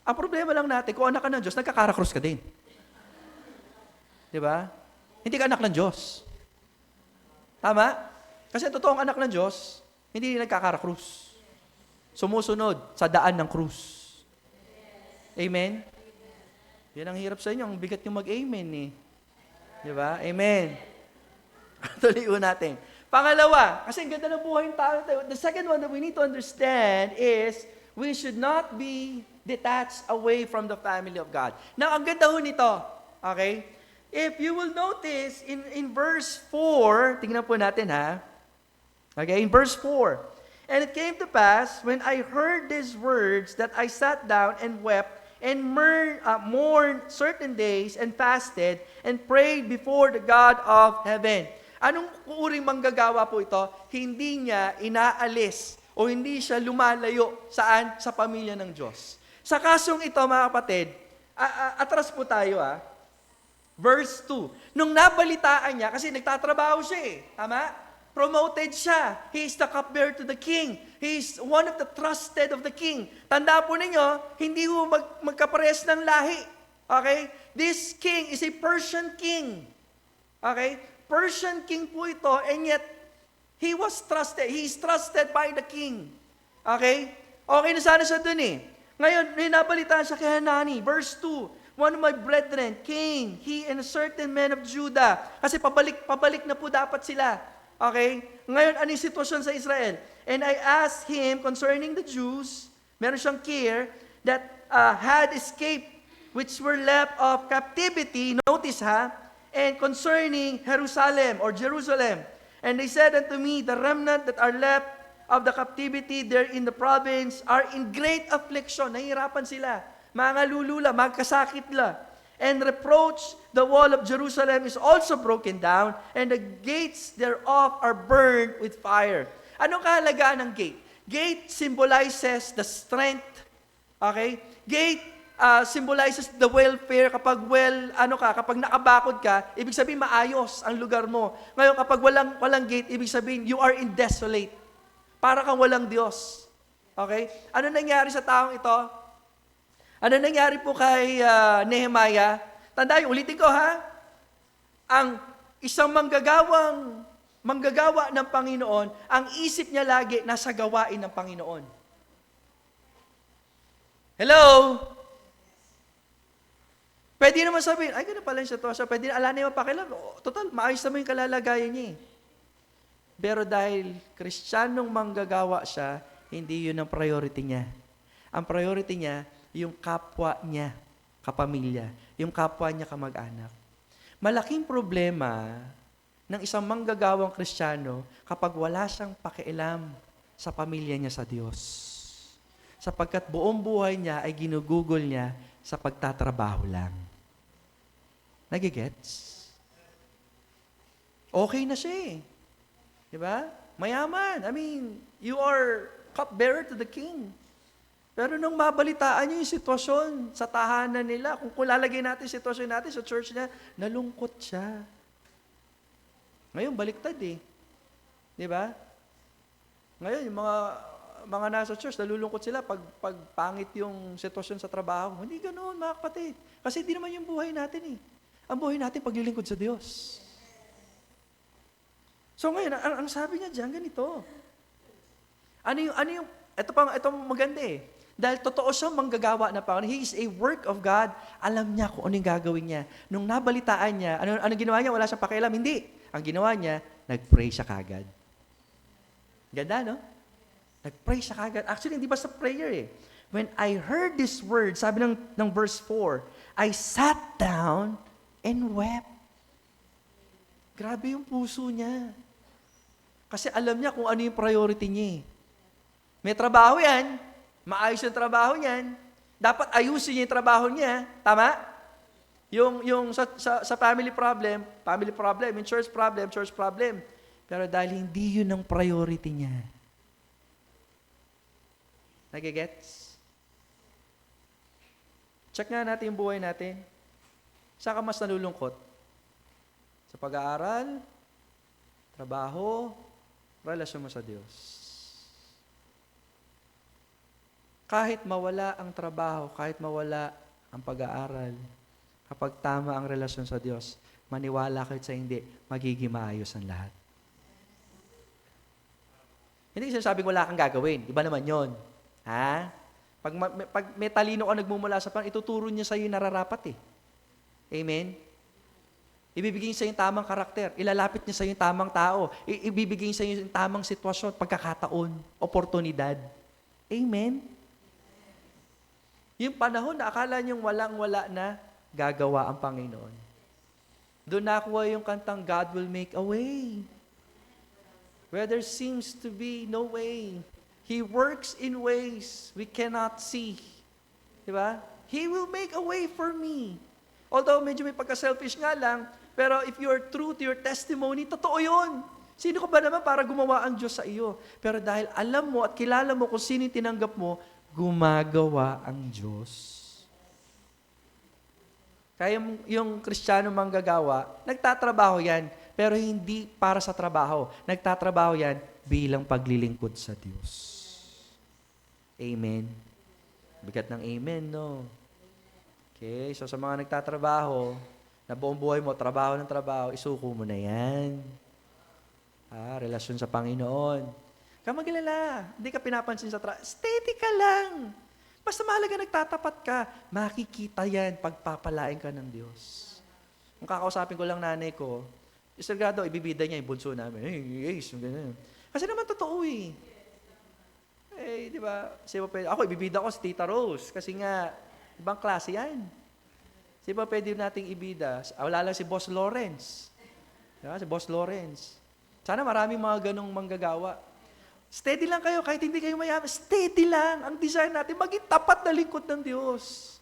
Ang problema lang natin, kung anak ka ng Diyos, nagka-Cara-Cruz ka din. Di ba? Hindi ka anak ng Diyos. Tama? Kasi totoong anak ng Diyos, hindi nagka-Cara-Cruz. Sumusunod sa daan ng krus. Amen? Yan ang hirap sa inyo. Ang bigat yung mag-amen eh. Di ba? Amen. Tuloy natin. Pangalawa, kasi ang ganda ng buhay ng tao. The second one that we need to understand is we should not be detached away from the family of God. Now, ang ganda ho nito, okay? If you will notice, in verse 4, tingnan po natin ha. Okay, in verse 4, and it came to pass, when I heard these words, that I sat down and wept, and mourned certain days, and fasted, and prayed before the God of heaven. Anong uring manggagawa po ito? Hindi niya inaalis o hindi siya lumalayo saan? Sa pamilya ng Diyos. Sa kasong ito, mga kapatid, atras po tayo Verse 2. Nung nabalitaan niya, kasi nagtatrabaho siya Tama? Promoted siya. He is the cupbearer to the king. He is one of the trusted of the king. Tanda po ninyo, hindi po magkaparehas ng lahi. Okay? This king is a Persian king. Okay? Persian king po ito, and yet, he was trusted. He is trusted by the king. Okay? Okay na sana siya dun eh. Ngayon, may nabalitaan siya kay Hanani. Verse 2, one of my brethren came, he and a certain man of Judah. Kasi pabalik na po dapat sila. Okay? Ngayon, ano yung sitwasyon sa Israel? And I asked him concerning the Jews, meron siyang care, that had escaped, which were left of captivity, notice ha, and concerning Jerusalem. And they said unto me, the remnant that are left of the captivity there in the province are in great affliction. Nahihirapan sila. Mga lulula, magkasakit la. And reproach, the wall of Jerusalem is also broken down, and the gates thereof are burned with fire. Anong kahalagaan ng gate? Gate symbolizes the strength. Okay? Gate symbolizes the welfare. Kapag kapag nakabakod ka, ibig sabihin maayos ang lugar mo. Ngayon, kapag walang gate, ibig sabihin you are in desolate. Para kang walang Diyos. Okay? Ano nangyari sa taong ito? Ano nangyari po kay Nehemiah? Tandaan, ulitin ko ha. Ang isang manggagawa ng Panginoon, ang isip niya lagi nasa gawain ng Panginoon. Hello? Pwede naman sabihin, ay gano'n pala yung sitwasyon. Pwede na alanin mo pakialam. Total, maayos naman yung kalalagayan niya eh. Pero dahil Kristiyanong manggagawa siya, hindi yun ang priority niya. Ang priority niya, yung kapwa niya, kapamilya, yung kapwa niya kamag-anak. Malaking problema ng isang manggagawang Kristiyano kapag wala siyang pakialam sa pamilya niya sa Diyos. Sapagkat buong buhay niya ay ginugugol niya sa pagtatrabaho lang. Nagigets? Okay na siya eh. Diba? Mayaman. I mean, you are cupbearer to the king. Pero nung mabalitaan niyo yung sitwasyon sa tahanan nila, kung lalagay natin yung sitwasyon natin sa church niya, nalungkot siya. Ngayon, baliktad eh. Di ba? Ngayon, yung mga nasa church, nalulungkot sila pag pangit yung sitwasyon sa trabaho. Hindi ganoon, mga kapatid. Kasi hindi naman yung buhay natin eh. Ang buhay natin paglilingkod sa Diyos. So ngayon, ang sabi niya dyan, ganito. Ito maganda eh. Dahil totoo siyang manggagawa na Panginoon. He is a work of God. Alam niya kung ano yung gagawin niya. Nung nabalitaan niya, ano ginawa niya? Wala siyang pakialam. Hindi. Ang ginawa niya, nag-pray siya kagad. Ganda, no? Nag-pray siya kagad. Actually, hindi ba sa prayer eh. When I heard this word, sabi ng verse 4, I sat down and wept. Grabe yung puso niya. Kasi alam niya kung ano yung priority niya eh. May trabaho yan, maayos yung trabaho niyan, dapat ayusin niya yung trabaho niya, tama? Yung sa family problem, yung church problem. Pero dahil hindi yun ang priority niya. Nagigets? Check nga natin yung buhay natin. Saan ka mas nalulungkot? Sa pag-aaral, trabaho, relasyon mo sa Diyos. Kahit mawala ang trabaho, kahit mawala ang pag-aaral, kapag tama ang relasyon sa Diyos, maniwala kahit sa hindi, magiging maayos ang lahat. Hindi kasi sabing wala kang gagawin. Iba naman yon. Ha? Pag may talino ka nagmumula sa Panginoon, ituturo niya sa iyo yung nararapat eh. Amen? Ibibigay sa iyo yung tamang karakter. Ilalapit niya sa iyo yung tamang tao. Ibibigay sa iyo yung tamang sitwasyon, pagkakataon, oportunidad. Amen? Yung panahon na akala niyong walang-wala na, gagawa ang Panginoon. Doon nakuha yung kantang, God will make a way. Where there seems to be no way. He works in ways we cannot see. Diba? He will make a way for me. Although medyo may pagka-selfish nga lang, pero if you are true to your testimony, totoo yun. Sino ka ba naman para gumawa ang Diyos sa iyo? Pero dahil alam mo at kilala mo kung sino yung tinanggap mo, gumagawa ang Diyos. Kaya yung Kristiyano manggagawa, nagtatrabaho yan, pero hindi para sa trabaho. Nagtatrabaho yan bilang paglilingkod sa Diyos. Amen. Bigat ng amen, no? Okay, so sa mga nagtatrabaho, na buong buhay mo, trabaho ng trabaho, isuko mo na yan. Relasyon sa Panginoon. Kaya maglala, hindi ka pinapansin sa trabaho. Steady ka lang. Basta mahalaga nagtatapat ka. Makikita yan, pagpapalain ka ng Diyos. Kung kakausapin ko lang nanay ko, isagado, ibibida niya yung bunso namin. Yung ganyan. Kasi naman totoo eh. Di ba? Ako, ibibida ko si Tita Rose. Kasi nga, ibang klase yan. Di ba pwede nating ibida? Wala lang si Boss Lawrence. Diba? Si Boss Lawrence. Sana maraming mga ganong manggagawa. Steady lang kayo, kahit hindi kayo mayaman. Steady lang. Ang desire natin, maging tapat na lingkod ng Diyos.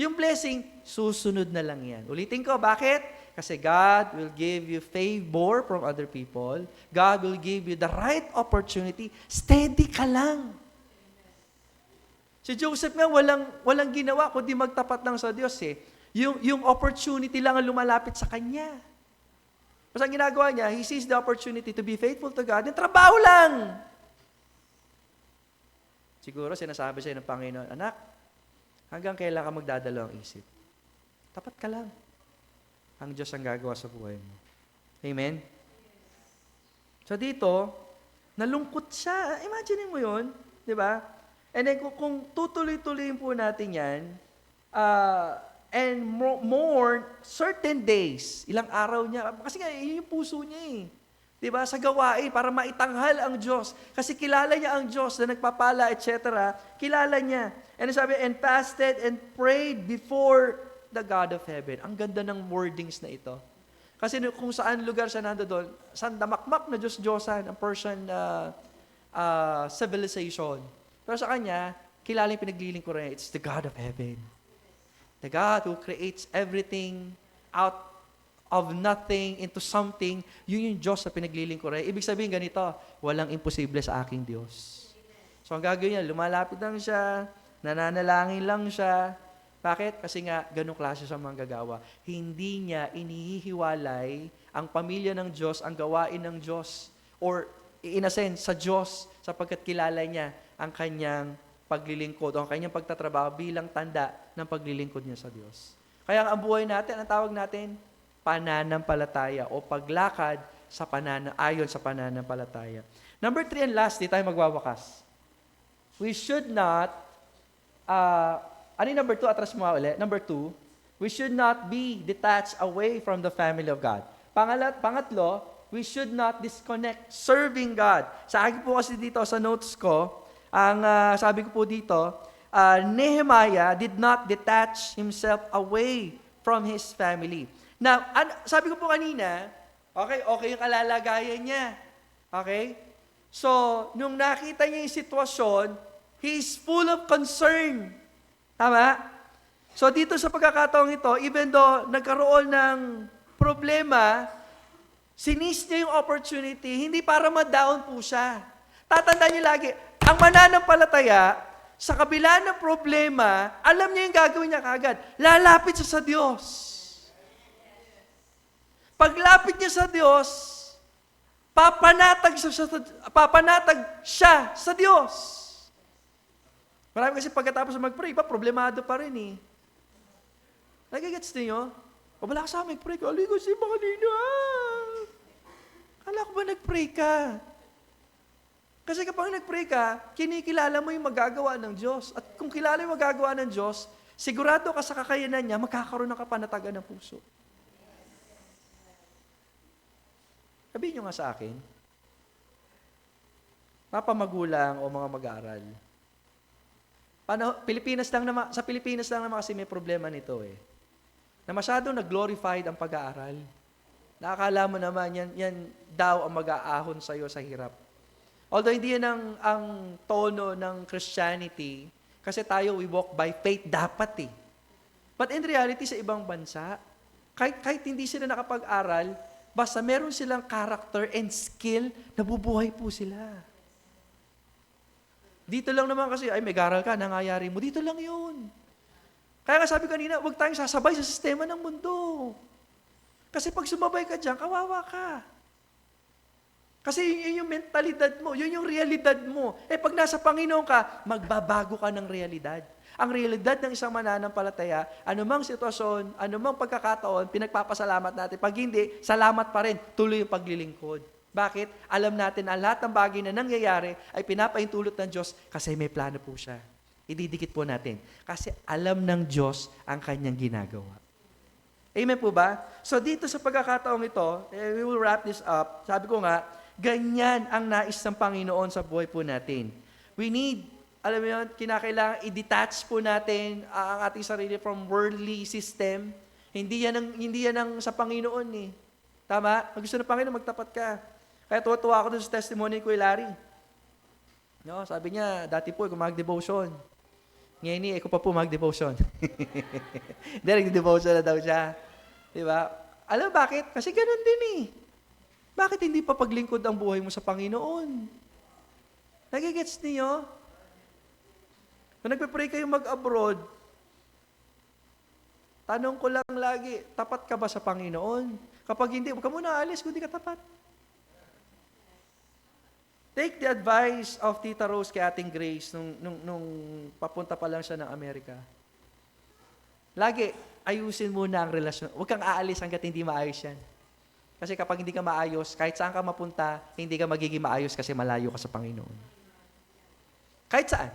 Yung blessing, susunod na lang yan. Ulitin ko, bakit? Kasi God will give you favor from other people. God will give you the right opportunity. Steady ka lang. Si Joseph nga, walang ginawa kundi magtapat lang sa Diyos eh. Yung opportunity lang ang lumalapit sa kanya. Basta ang ginagawa niya, he sees the opportunity to be faithful to God, yung trabaho lang. Siguro sinasabi sa'yo ng Panginoon, anak, hanggang kailan ka magdadalawang isip? Tapat ka lang. Ang Diyos ang gagawa sa buhay mo. Amen? So dito, nalungkot siya. Imagine mo yun, di ba? And then kung tutuloy-tuloyin po natin yan, and more certain days, ilang araw niya, kasi nga, yun yung puso niya eh. Di ba? Sa gawain, para maitanghal ang Diyos. Kasi kilala niya ang Diyos na nagpapala, etc. Kilala niya. And sabi, and fasted and prayed before the God of heaven. Ang ganda ng wordings na ito. Kasi kung saan lugar siya nandoon, saan damakmak na Diyos-Diyosan, ang Persian civilization. Pero sa kanya, kilala yung pinaglilingkuran niya, it's the God of heaven. The God who creates everything out of nothing into something, yun yung Diyos na pinaglilingkuran. Ibig sabihin ganito, walang imposible sa aking Diyos. So ang gagawin niya, lumalapit lang siya, nananalangin lang siya. Bakit? Kasi nga, ganong klase sa mga gagawa. Hindi niya inihihiwalay ang pamilya ng Diyos, ang gawain ng Diyos, or in a sense, sa Diyos, sapagkat kilala niya ang kanyang paglilingkod o ang kanyang pagtatrabaho bilang tanda ng paglilingkod niya sa Diyos. Kaya ang buhay natin, ang tawag natin, pananampalataya o paglakad sa ayon sa pananampalataya. Number 3 and last, di tayo magwawakas. We should not, ano yung number 2? Atras mo ulit. Number 2, we should not be detached away from the family of God. Pangatlo, we should not disconnect serving God. Sa akin po kasi dito sa notes ko, ang sabi ko po dito, Nehemiah did not detach himself away from his family. Now, sabi ko po kanina, okay yung kalalagayan niya. Okay? So, nung nakita niya yung sitwasyon, he is full of concern. Tama? So, dito sa pagkakataong ito, even though nagkaroon ng problema, sinis niya yung opportunity, hindi para ma-down po siya. Tatandaan niyo lagi, ang mananampalataya, sa kabila ng problema, alam niya yung gagawin niya kagad. Lalapit siya sa Diyos. Paglapit niya sa Diyos, papanatag siya sa Diyos. Marami kasi pagkatapos mag-pray, problemado pa rin eh. Nagigets niyo? O wala ka sa mag-pray ko, aligo si mga nino. Kala ko ba nag-pray ka? Kasi kapag nag-pray ka, kinikilala mo yung magagawa ng Diyos. At kung kilala yung magagawa ng Diyos, sigurado ka sa kakayanan niya, magkakaroon ng kapanatagan ng puso. Sabihin nyo nga sa akin, mapamagulang o mga mag-aaral. Sa Pilipinas lang naman kasi may problema nito eh. Na masyadong nag-glorified ang pag-aaral. Nakakala mo naman, yan daw ang mag-aahon sa'yo sa hirap. Although hindi yan ang tono ng Christianity, kasi tayo, we walk by faith, dapat eh. But in reality, sa ibang bansa, kahit hindi sila nakapag-aral, basta meron silang character and skill, nabubuhay po sila. Dito lang naman kasi, may garal ka, nangayari mo. Dito lang yun. Kaya nga sabi kanina, huwag tayong sasabay sa sistema ng mundo. Kasi pag sumabay ka dyan, kawawa ka. Kasi yun yung mentalidad mo, yun yung realidad mo. Pag nasa Panginoon ka, magbabago ka ng realidad. Ang realidad ng isang mananampalataya, anumang sitwasyon, anumang pagkakataon, pinagpapasalamat natin. Pag hindi, salamat pa rin, tuloy yung paglilingkod. Bakit? Alam natin na lahat ng bagay na nangyayari ay pinapaintulot ng Diyos kasi may plano po siya. Ididikit po natin. Kasi alam ng Diyos ang kanyang ginagawa. Amen po ba? So dito sa pagkakataong ito, we will wrap this up. Sabi ko nga, ganyan ang nais ng Panginoon sa buhay po natin. We need, alam mo yun, kinakailangan i-detach po natin ang ating sarili from worldly system. Hindi yan ang sa Panginoon eh. Tama? Pag gusto ng Panginoon, magtapat ka. Kaya tuwa ako dun sa testimony ko, Larry. No, sabi niya, dati po, mag-devotion. Ngayon ako pa po mag-devotion. Hindi, nag-devotion na daw siya. Diba? Alam bakit? Kasi ganun din eh. Bakit hindi pa paglingkod ang buhay mo sa Panginoon? Nagigets niyo? Kung nagpe-pray kayo mag-abroad, tanong ko lang lagi, tapat ka ba sa Panginoon? Kapag hindi, huwag ka muna alis kung hindi ka tapat. Take the advice of Tita Rose kay Ating Grace nung papunta pa lang siya ng Amerika. Lagi, ayusin muna ang relasyon. Huwag kang aalis hanggat hindi maayos yan. Kasi kapag hindi ka maayos, kahit saan ka mapunta, hindi ka magiging maayos kasi malayo ka sa Panginoon. Kahit saan.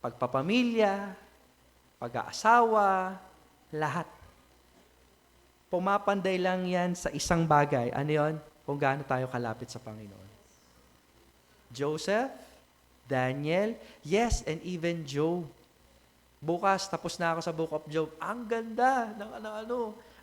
Pagpapamilya, pag-aasawa, lahat. Pumapanday lang yan sa isang bagay. Ano yun? Kung gaano tayo kalapit sa Panginoon. Joseph, Daniel, yes, and even Job. Bukas, tapos na ako sa Book of Job. Ang ganda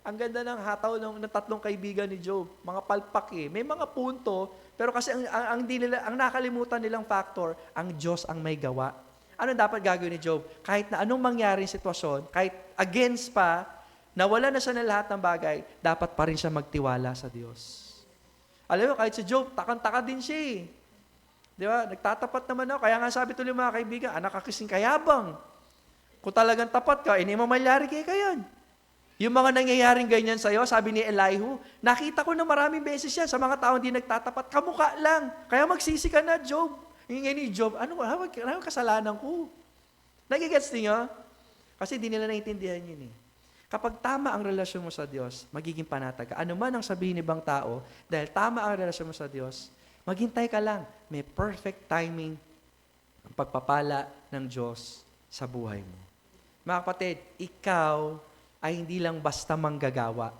ang ganda ng hataw ng tatlong kaibigan ni Job. Mga palpak eh. May mga punto, pero kasi ang nakalimutan nilang factor, ang Diyos ang may gawa. Ano dapat gagawin ni Job? Kahit na anong mangyaring sitwasyon, kahit against pa, nawala na siya ng lahat ng bagay, dapat pa rin siya magtiwala sa Diyos. Alam mo, kahit si Job, takang-taka din siya eh. Di ba? Nagtatapat naman ako. Kaya nga sabi tuloy mga kaibigan, anak ka kasing kayabang. Kung talagang tapat ka, hindi mo malyari kayo yan. Yung mga nangyayaring ganyan sa'yo, sabi ni Elihu, nakita ko na maraming beses yan sa mga taong di nagtatapat, kamukha lang. Kaya magsisi ka na, Job. Yung ni Job, ano kasalanan ko? Nagigets niyo? Kasi di nila naintindihan yun eh. Kapag tama ang relasyon mo sa Diyos, magiging panatag ka. Ano man ang sabihin ng ibang tao, dahil tama ang relasyon mo sa Diyos, maghintay ka lang. May perfect timing ang pagpapala ng Diyos sa buhay mo. Mga kapatid, ikaw ay hindi lang basta manggagawa.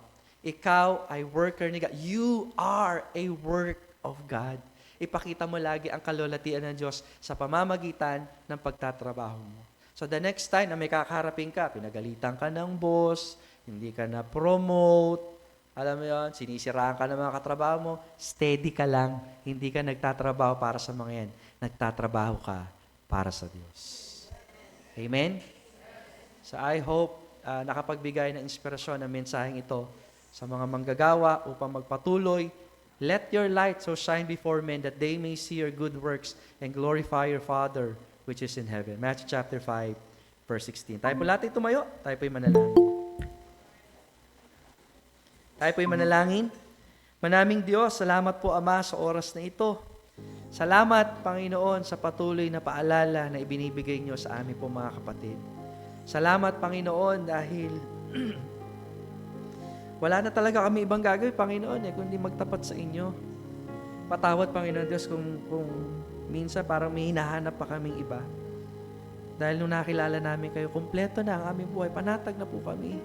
Ikaw ay worker ni God. You are a work of God. Ipakita mo lagi ang kalulatian ng Diyos sa pamamagitan ng pagtatrabaho mo. So the next time na may kakaharapin ka, pinagalitan ka ng boss, hindi ka na-promote, alam mo yun, sinisiraan ka ng mga katrabaho mo, steady ka lang, hindi ka nagtatrabaho para sa mga yan. Nagtatrabaho ka para sa Diyos. Amen? So I hope nakapagbigay ng inspirasyon ng mensaheng ito sa mga manggagawa upang magpatuloy. Let your light so shine before men that they may see your good works and glorify your Father which is in heaven. Matthew chapter 5, verse 16. Tayo po lahat tumayo, tayo po'y manalangin. Tayo po'y manalangin. Manaming Diyos, salamat po Ama sa oras na ito. Salamat Panginoon sa patuloy na paalala na ibinibigay niyo sa amin po mga kapatid. Salamat Panginoon dahil wala na talaga kami ibang gagawin, Panginoon, kundi magtapat sa inyo. Patawad, Panginoon Diyos, kung minsan parang may hinahanap pa kaming iba. Dahil nung nakilala namin kayo, kumpleto na ang aming buhay, panatag na po kami.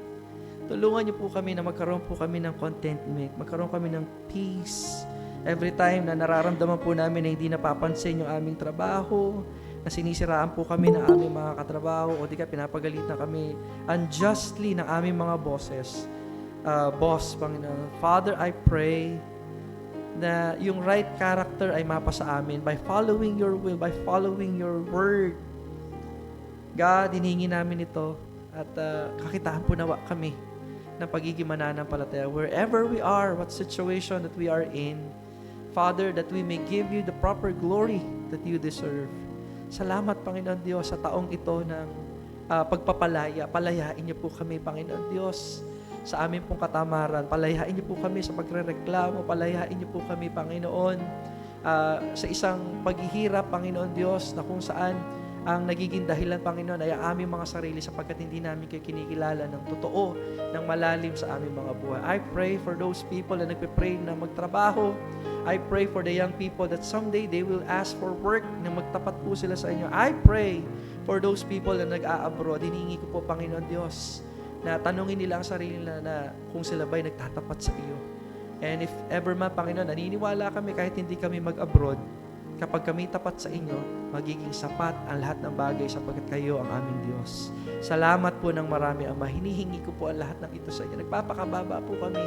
Tulungan niyo po kami na magkaroon po kami ng contentment, magkaroon kami ng peace. Every time na nararamdaman po namin na hindi napapansin yung aming trabaho, na sinisiraan po kami ng aming mga katrabaho, o di ka pinapagalitan kami unjustly ng aming mga bosses. Boss, Panginoon. Father, I pray na yung right character ay mapasa amin by following your will, by following your word. God, hiningi namin ito at kakitaan po nawa kami ng pagiging mananampalataya wherever we are, what situation that we are in. Father, that we may give you the proper glory that you deserve. Salamat, Panginoon Diyos, sa taong ito ng pagpapalaya. Palayain niyo po kami, Panginoon Diyos, sa amin pong katamaran. Palayain niyo po kami sa pagrereklamo. Palayain niyo po kami, Panginoon, sa isang paghihirap, Panginoon Diyos, na kung saan ang nagiging dahilan, Panginoon, ay ang aming mga sarili sapagkat hindi namin kayo kinikilala ng totoo, ng malalim sa aming mga buhay. I pray for those people na nagpe-pray na magtrabaho. I pray for the young people that someday they will ask for work, na magtapat po sila sa inyo. I pray for those people na nag-a-abroad. Hiningi ko po, Panginoon Diyos, na tanungin nila ang sarili nila na kung sila ba'y nagtatapat sa iyo. And if ever man, Panginoon, naniniwala kami kahit hindi kami mag-abroad, kapag kami tapat sa inyo, magiging sapat ang lahat ng bagay sapagkat kayo ang aming Diyos. Salamat po ng marami, Ama. Hinihingi ko po ang lahat ng ito sa inyo. Nagpapakababa po kami.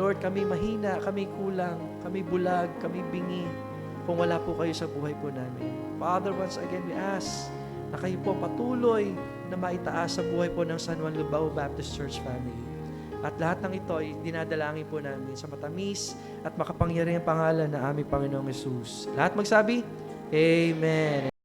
Lord, kami mahina, kami kulang, kami bulag, kami bingi, kung wala po kayo sa buhay po namin. Father, once again, we ask na kayo po patuloy na maitaas sa buhay po ng San Juan Lubao Baptist Church family. At lahat ng ito ay dinadalangin po namin sa matamis at makapangyarihang pangalan na aming Panginoong Hesus. Lahat magsabi, Amen.